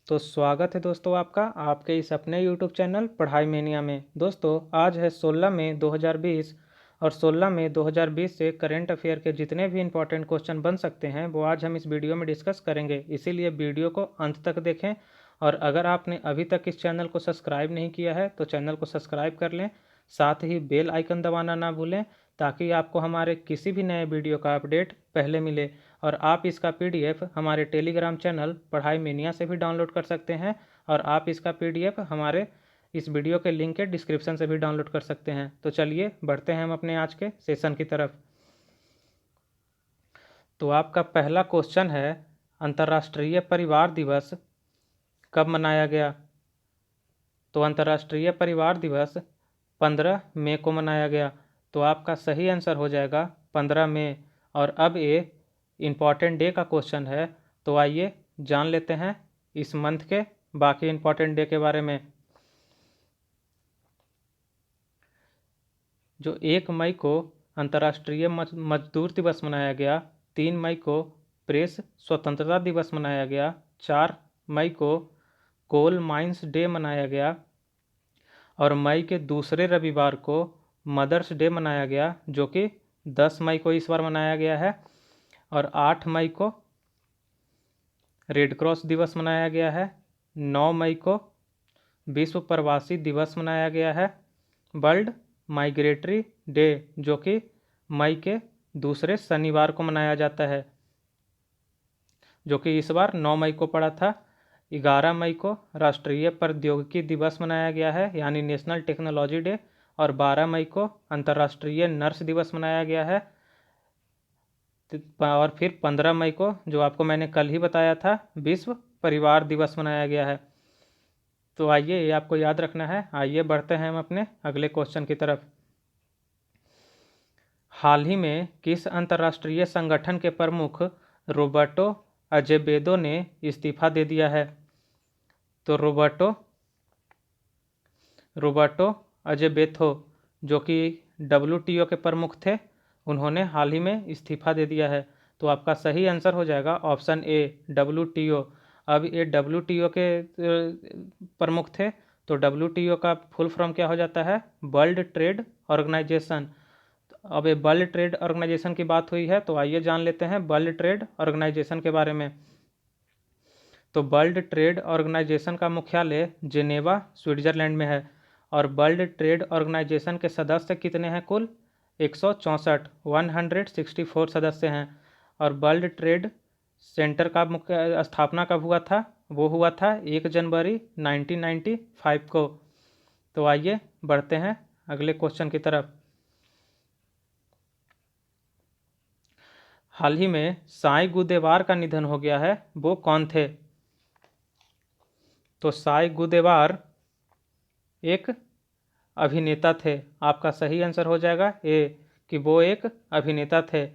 तो स्वागत है दोस्तों आपका आपके इस अपने YouTube चैनल पढ़ाई मेनिया में। दोस्तों आज है 16 मई 2020 और 16 मई 2020 से करंट अफेयर के जितने भी इंपॉर्टेंट क्वेश्चन बन सकते हैं वो आज हम इस वीडियो में डिस्कस करेंगे। इसीलिए वीडियो को अंत तक देखें और अगर आपने अभी तक इस चैनल को सब्सक्राइब नहीं किया है तो चैनल को सब्सक्राइब कर लें, साथ ही बेल आइकन दबाना ना भूलें ताकि आपको हमारे किसी भी नए वीडियो का अपडेट पहले मिले। और आप इसका पीडीएफ हमारे टेलीग्राम चैनल पढ़ाई मेनिया से भी डाउनलोड कर सकते हैं और आप इसका पीडीएफ हमारे इस वीडियो के लिंक के डिस्क्रिप्शन से भी डाउनलोड कर सकते हैं। तो चलिए बढ़ते हैं हम अपने आज के सेशन की तरफ। तो आपका पहला क्वेश्चन है, अंतर्राष्ट्रीय परिवार दिवस कब मनाया गया? तो अंतर्राष्ट्रीय परिवार दिवस 15 मई को मनाया गया। तो आपका सही आंसर हो जाएगा 15 मई। और अब ये इम्पॉर्टेंट डे का क्वेश्चन है, तो आइए जान लेते हैं इस मंथ के बाकी इम्पॉर्टेंट डे के बारे में। जो 1 मई को अंतर्राष्ट्रीय मजदूर दिवस मनाया गया, 3 मई को प्रेस स्वतंत्रता दिवस मनाया गया, 4 मई को कोल माइंस डे मनाया गया और मई के दूसरे रविवार को मदर्स डे मनाया गया जो कि 10 मई को इस बार मनाया गया है। और 8 मई को रेड क्रॉस दिवस मनाया गया है, 9 मई को विश्व प्रवासी दिवस मनाया गया है, वर्ल्ड माइग्रेटरी डे जो कि मई के दूसरे शनिवार को मनाया जाता है जो कि इस बार 9 मई को पड़ा था। 11 मई को राष्ट्रीय प्रौद्योगिकी दिवस मनाया गया है यानी नेशनल टेक्नोलॉजी डे और 12 मई को अंतर्राष्ट्रीय नर्स दिवस मनाया गया है। और फिर 15 मई को जो आपको मैंने कल ही बताया था विश्व परिवार दिवस मनाया गया है। तो आइए ये आपको याद रखना है। आइए बढ़ते हैं हम अपने अगले क्वेश्चन की तरफ। हाल ही में किस अंतर्राष्ट्रीय संगठन के प्रमुख रोबर्टो अजेवेदो ने इस्तीफा दे दिया है? तो रोबर्टो अजेवेथो जो कि WTO के प्रमुख थे, उन्होंने हाल ही में इस्तीफा दे दिया है। तो आपका सही आंसर हो जाएगा ऑप्शन ए WTO। अब ये WTO के प्रमुख थे, तो WTO का फुल फॉर्म क्या हो जाता है? World Trade Organization. अब ये वर्ल्ड ट्रेड ऑर्गेनाइजेशन की बात हुई है तो आइए जान लेते हैं वर्ल्ड ट्रेड ऑर्गेनाइजेशन के बारे में। तो वर्ल्ड ट्रेड ऑर्गेनाइजेशन का मुख्यालय जेनेवा स्विट्जरलैंड में है और वर्ल्ड ट्रेड ऑर्गेनाइजेशन के सदस्य कितने हैं? कुल 164 164 सदस्य हैं। और वर्ल्ड ट्रेड सेंटर का मुख्य स्थापना कब हुआ था? वो हुआ था 1 जनवरी 1995 को। तो आइए बढ़ते हैं अगले क्वेश्चन की तरफ। हाल ही में साई गुदेवार का निधन हो गया है, वो कौन थे? तो साई गुदेवार एक अभिनेता थे। आपका सही आंसर हो जाएगा ए कि वो एक अभिनेता थे।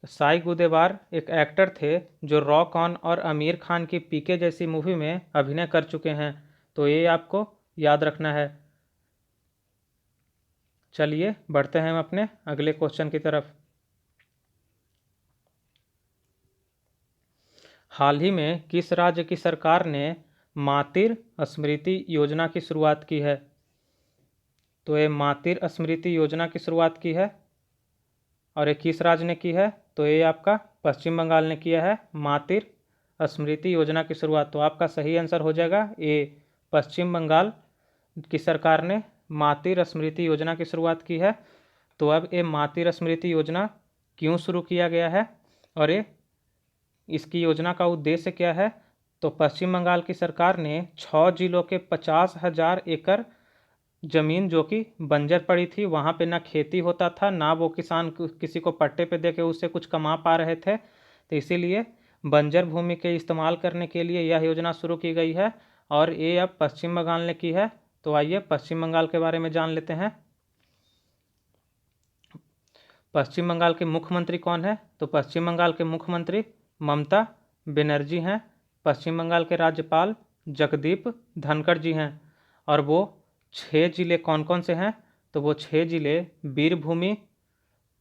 साई गुदेवार एक एक्टर थे जो रॉक ऑन और आमिर खान की पीके जैसी मूवी में अभिनय कर चुके हैं। तो ये आपको याद रखना है। चलिए बढ़ते हैं हम अपने अगले क्वेश्चन की तरफ। हाल ही में किस राज्य की सरकार ने मातृ स्मृति योजना की शुरुआत की है? तो ये मातृ स्मृति योजना की शुरुआत की है और ये किस राज्य ने की है? तो ये आपका पश्चिम बंगाल ने किया है मातृ स्मृति योजना की शुरुआत। तो आपका सही आंसर हो जाएगा ए, पश्चिम बंगाल की सरकार ने मातृ स्मृति योजना की शुरुआत की है। तो अब ये मातृ स्मृति योजना क्यों शुरू किया गया है और ये इसकी योजना का उद्देश्य क्या है? तो पश्चिम बंगाल की सरकार ने 6 जिलों के 50,000 एकड़ जमीन जो कि बंजर पड़ी थी, वहाँ पे ना खेती होता था ना वो किसान किसी को पट्टे पे दे के उससे कुछ कमा पा रहे थे, तो इसीलिए बंजर भूमि के इस्तेमाल करने के लिए यह योजना शुरू की गई है और ये अब पश्चिम बंगाल ने की है। तो आइए पश्चिम बंगाल के बारे में जान लेते हैं। पश्चिम बंगाल के मुख्यमंत्री कौन है? तो पश्चिम बंगाल के मुख्यमंत्री ममता बनर्जी हैं। पश्चिम बंगाल के राज्यपाल जगदीप धनखड़ जी हैं। और वो 6 जिले कौन कौन से हैं? तो वो 6 जिले बीरभूमि,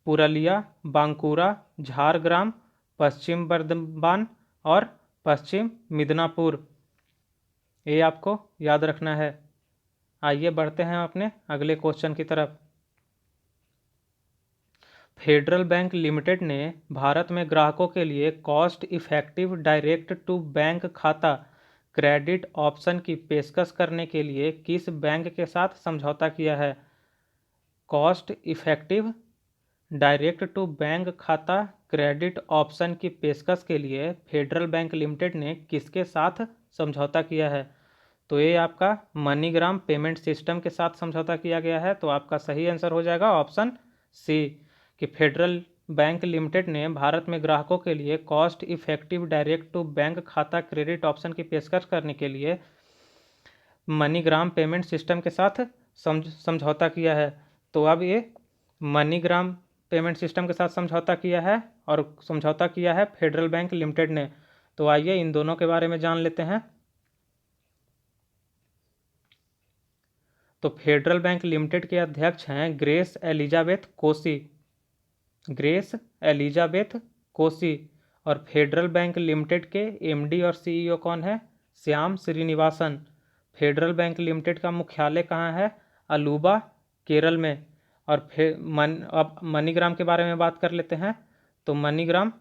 पुरुलिया, बांकुरा, झारग्राम, पश्चिम बर्धमान और पश्चिम मिदनापुर। ये आपको याद रखना है। आइए बढ़ते हैं अपने अगले क्वेश्चन की तरफ। फेडरल बैंक लिमिटेड ने भारत में ग्राहकों के लिए cost effective direct to bank खाता क्रेडिट ऑप्शन की पेशकश करने के लिए किस बैंक के साथ समझौता किया है? Cost effective direct to bank खाता क्रेडिट ऑप्शन की पेशकश के लिए फेडरल बैंक लिमिटेड ने किसके साथ समझौता किया है? तो ये आपका मनीग्राम पेमेंट सिस्टम के साथ समझौता किया गया है। तो आपका सही आंसर हो जाएगा ऑप्शन सी कि फेडरल बैंक लिमिटेड ने भारत में ग्राहकों के लिए cost effective direct to bank खाता क्रेडिट ऑप्शन की पेशकश करने के लिए मनीग्राम पेमेंट सिस्टम के साथ समझौता किया है। तो अब ये मनीग्राम पेमेंट सिस्टम के साथ समझौता किया है और समझौता किया है फेडरल बैंक लिमिटेड ने। तो आइए इन दोनों के बारे में जान लेते हैं। तो फेडरल बैंक लिमिटेड के अध्यक्ष हैं grace Elizabeth Kosi, grace Elizabeth Kosi. और फेडरल बैंक लिमिटेड के एमडी और सीईओ कौन है? Shyam Srinivasan. Federal bank limited का मुख्यालय कहाँ है? अलुवा, केरल में। और अब मनीग्राम के बारे में बात कर लेते हैं। तो मनीग्राम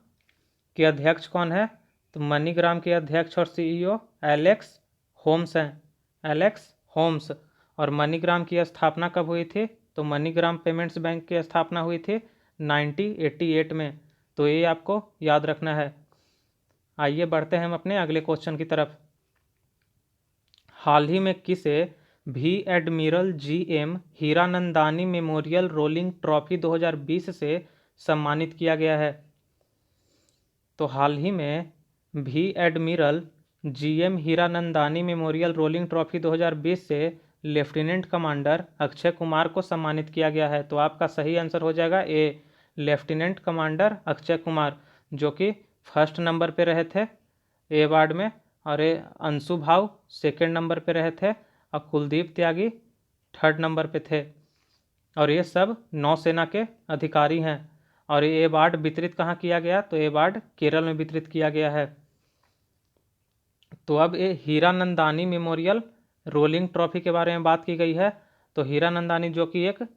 के अध्यक्ष कौन है? तो मनीग्राम के अध्यक्ष और सीईओ एलेक्स होम्स हैं, एलेक्स होम्स। और मनीग्राम की स्थापना कब हुई थी? तो मनीग्राम पेमेंट्स बैंक की स्थापना हुई थी 1988 में। तो ये आपको याद रखना है। आइए बढ़ते हैं हम अपने अगले क्वेश्चन की तरफ। हाल ही में किसे भी admiral GM Hiranandani memorial rolling trophy 2020 से सम्मानित किया गया है? तो हाल ही में भी admiral GM Hiranandani memorial rolling trophy 2020 से लेफ्टिनेंट कमांडर अक्षय कुमार को सम्मानित किया गया है। तो आपका सही आंसर हो जाएगा ए, लेफ्टिनेंट कमांडर अक्षय कुमार, जो कि फर्स्ट नंबर पे रहे थे ए वार्ड में। और ये अंशु भाव सेकेंड नंबर पे रहे थे और कुलदीप त्यागी थर्ड नंबर पे थे। और ये सब नौसेना के अधिकारी हैं। और ये अवार्ड वितरित कहाँ किया गया? तो ये अवार्ड केरल में वितरित किया गया है। तो अब ये हीरानंदानी मेमोरियल रोलिंग ट्रॉफी के बारे में बात की गई है। तो हीरानंदानी जो कि एक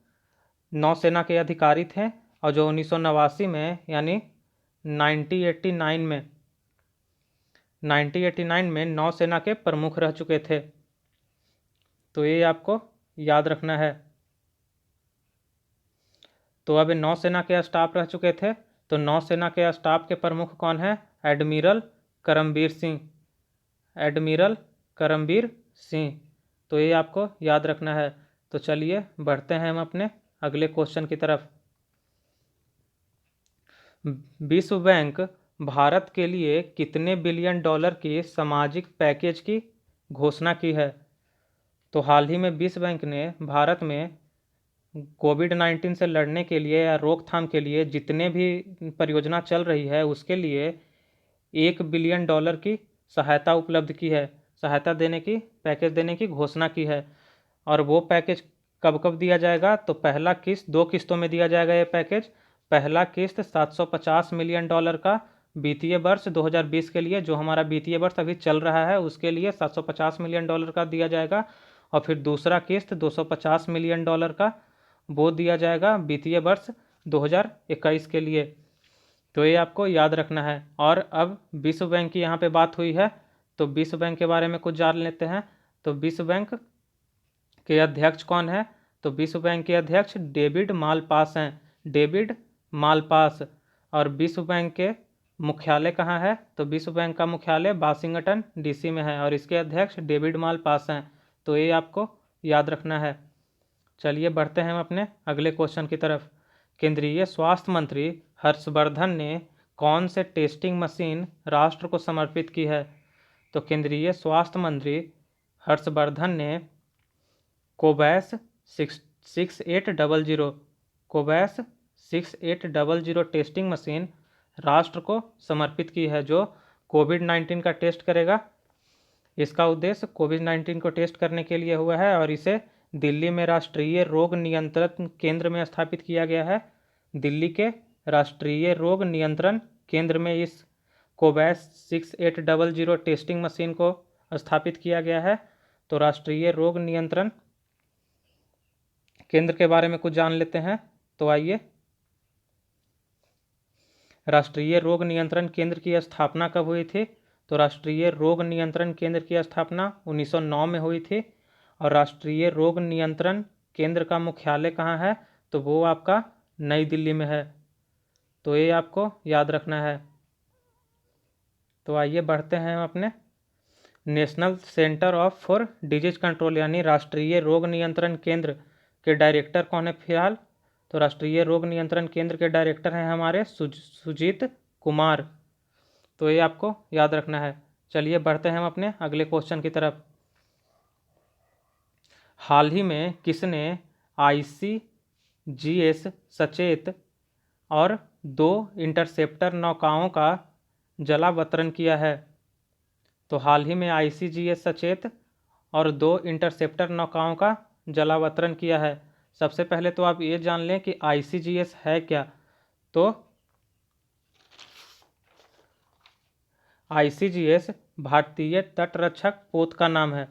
नौसेना के अधिकारी थे और जो 1989 में यानी 1989 में नौसेना के प्रमुख रह चुके थे। तो ये आपको याद रखना है। तो अब नौसेना के स्टाफ रह चुके थे। तो नौसेना के स्टाफ के प्रमुख कौन है? Admiral Karambir Singh, admiral Karambir Singh. तो ये आपको याद रखना है। तो चलिए बढ़ते हैं हम अपने अगले क्वेश्चन की तरफ। विश्व बैंक भारत के लिए कितने बिलियन डॉलर की सामाजिक पैकेज की घोषणा की है? तो हाल ही में विश्व बैंक ने भारत में कोविड-19 से लड़ने के लिए या रोकथाम के लिए जितने भी परियोजना चल रही है उसके लिए 1 बिलियन डॉलर की सहायता उपलब्ध की है, सहायता देने की, पैकेज देने की घोषणा की है। और वो पैकेज कब कब दिया जाएगा? तो पहला किस्त 2 किस्तों में दिया जाएगा ये पैकेज। पहला किस्त 750 मिलियन डॉलर का वित्तीय वर्ष 2020 के लिए, जो हमारा वित्तीय वर्ष अभी चल रहा है उसके लिए 750 मिलियन डॉलर का दिया जाएगा। और फिर दूसरा किस्त 250 मिलियन डॉलर का वो दिया जाएगा वित्तीय वर्ष 2021 के लिए। तो ये आपको याद रखना है। और अब विश्व बैंक की यहाँ पे बात हुई है तो विश्व बैंक के बारे में कुछ जान लेते हैं। तो विश्व बैंक के अध्यक्ष कौन है? तो विश्व बैंक के अध्यक्ष डेविड मालपास हैं, डेविड मालपास। और विश्व बैंक के मुख्यालय कहाँ है? तो विश्व बैंक का मुख्यालय वाशिंगटन डीसी में है और इसके अध्यक्ष डेविड मालपास हैं। तो ये आपको याद रखना है। चलिए बढ़ते हैं हम अपने अगले क्वेश्चन की तरफ। केंद्रीय स्वास्थ्य मंत्री हर्षवर्धन ने कौन से टेस्टिंग मशीन राष्ट्र को समर्पित की है? तो केंद्रीय स्वास्थ्य मंत्री हर्षवर्धन ने कोवैक्स 6800 कोवैक्स 6800 टेस्टिंग मशीन राष्ट्र को समर्पित की है, जो कोविड-19 का टेस्ट करेगा। इसका उद्देश्य कोविड-19 को टेस्ट करने के लिए हुआ है और इसे दिल्ली में राष्ट्रीय रोग नियंत्रण केंद्र में स्थापित किया गया है। दिल्ली के राष्ट्रीय रोग नियंत्रण केंद्र में इस कोवैक्स 6800 टेस्टिंग मशीन को स्थापित किया गया है? तो राष्ट्रीय रोग नियंत्रण केंद्र के बारे में कुछ जान लेते हैं। तो आइए, राष्ट्रीय रोग नियंत्रण केंद्र की स्थापना कब हुई थी? तो राष्ट्रीय रोग नियंत्रण केंद्र की स्थापना 1909 में हुई थी। और राष्ट्रीय रोग नियंत्रण केंद्र का मुख्यालय कहाँ है? तो वो आपका नई दिल्ली में है। तो ये आपको याद रखना है। तो आइए बढ़ते हैं हम अपने national centre for disease control यानी राष्ट्रीय रोग नियंत्रण केंद्र के डायरेक्टर कौन है फिलहाल? तो राष्ट्रीय रोग नियंत्रण केंद्र के डायरेक्टर हैं हमारे सुजीत कुमार। तो ये आपको याद रखना है। चलिए बढ़ते हैं हम अपने अगले क्वेश्चन की तरफ। हाल ही में किसने ICGS सचेत और 2 इंटरसेप्टर नौकाओं का जलावतरण किया है? तो हाल ही में ICGS सचेत और 2 इंटरसेप्टर नौकाओं का जलावतरण किया है। सबसे पहले तो आप ये जान लें कि ICGS है क्या। तो ICGS भारतीय तटरक्षक पोत का नाम है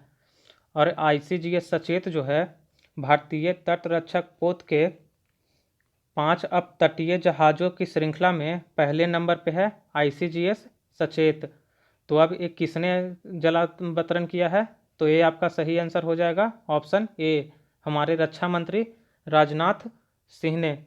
और ICGS सचेत जो है भारतीय तटरक्षक पोत के 5 अपतटीय जहाज़ों की श्रृंखला में पहले नंबर पे है ICGS सचेत। तो अब एक किसने जलावतरण किया है? तो ये आपका सही आंसर हो जाएगा ऑप्शन ए, हमारे रक्षा मंत्री राजनाथ सिंह ने।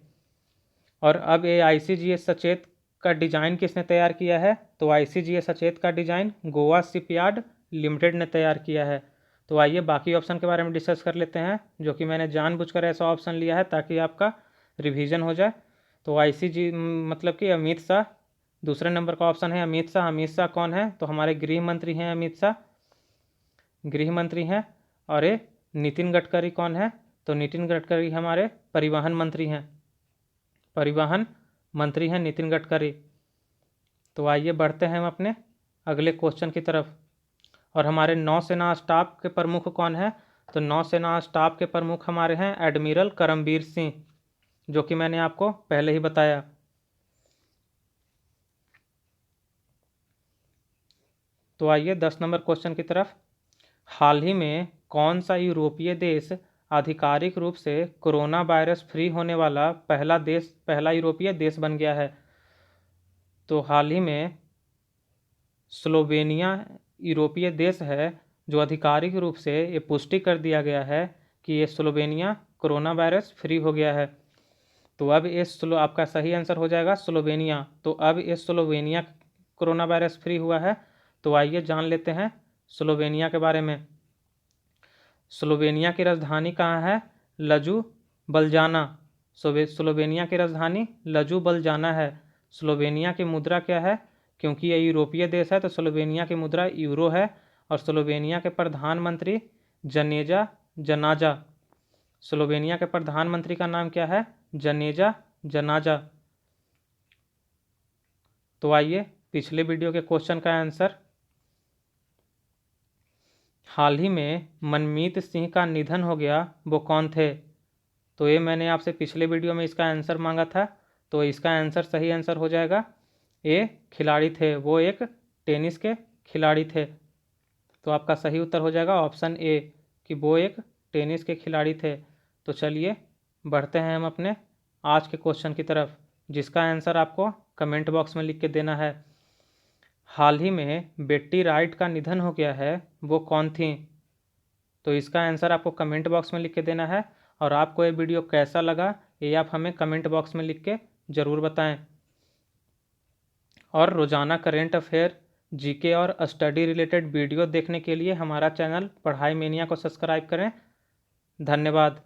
और अब ये ICGS सचेत का डिजाइन किसने तैयार किया है? तो ICGS सचेत का डिजाइन गोवा शिपयार्ड लिमिटेड ने तैयार किया है। तो आइए बाकी ऑप्शन के बारे में डिस्कस कर लेते हैं, जो कि मैंने जानबूझकर ऐसा ऑप्शन लिया है ताकि आपका रिवीजन हो जाए। तो ICG मतलब कि अमित शाह, दूसरे नंबर का ऑप्शन है अमित शाह। अमित शाह कौन है? तो हमारे गृह मंत्री हैं अमित शाह, गृह मंत्री हैं। और ये नितिन गडकरी कौन है? तो नितिन गडकरी हमारे परिवहन मंत्री हैं, परिवहन मंत्री हैं नितिन गडकरी। तो आइए बढ़ते हैं हम अपने अगले क्वेश्चन की तरफ। और हमारे नौसेना स्टाफ के प्रमुख कौन है? तो नौसेना स्टाफ के प्रमुख हमारे हैं एडमिरल करमबीर सिंह, जो कि मैंने आपको पहले ही बताया। तो आइए 10 नंबर क्वेश्चन की तरफ। हाल ही में कौन सा यूरोपीय देश आधिकारिक रूप से कोरोना वायरस फ्री होने वाला पहला यूरोपीय देश बन गया है? तो हाल ही में स्लोवेनिया यूरोपीय देश है जो आधिकारिक रूप से ये पुष्टि कर दिया गया है कि ये स्लोवेनिया कोरोना वायरस फ्री हो गया है। तो अब आपका सही आंसर हो जाएगा स्लोवेनिया। तो अब ये स्लोवेनिया कोरोना वायरस फ्री हुआ है। तो आइए जान लेते हैं स्लोवेनिया के बारे में। स्लोवेनिया की राजधानी कहाँ है? लजू बलजाना। स्लोवेनिया की राजधानी लजू बलजाना है। स्लोवेनिया की मुद्रा क्या है? क्योंकि यह यूरोपीय देश है तो स्लोवेनिया की मुद्रा यूरो है। और स्लोवेनिया के प्रधानमंत्री जनेजा जनाजा। स्लोवेनिया के प्रधानमंत्री का नाम क्या है? जनेजा जनाजा। तो आइए पिछले वीडियो के क्वेश्चन का आंसर। हाल ही में मनमीत सिंह का निधन हो गया, वो कौन थे? तो ये मैंने आपसे पिछले वीडियो में इसका आंसर मांगा था। तो इसका आंसर सही आंसर हो जाएगा ये खिलाड़ी थे, वो एक टेनिस के खिलाड़ी थे। तो आपका सही उत्तर हो जाएगा ऑप्शन ए कि वो एक टेनिस के खिलाड़ी थे। तो चलिए बढ़ते हैं हम अपने आज के क्वेश्चन की तरफ, जिसका आंसर आपको कमेंट बॉक्स में लिख के देना है। हाल ही में बेट्टी राइट का निधन हो गया है, वो कौन थी? तो इसका आंसर आपको कमेंट बॉक्स में लिख के देना है। और आपको ये वीडियो कैसा लगा ये आप हमें कमेंट बॉक्स में लिख के ज़रूर बताएं। और रोज़ाना करेंट अफेयर, जीके और स्टडी रिलेटेड वीडियो देखने के लिए हमारा चैनल पढ़ाई मेनिया को सब्सक्राइब करें। धन्यवाद।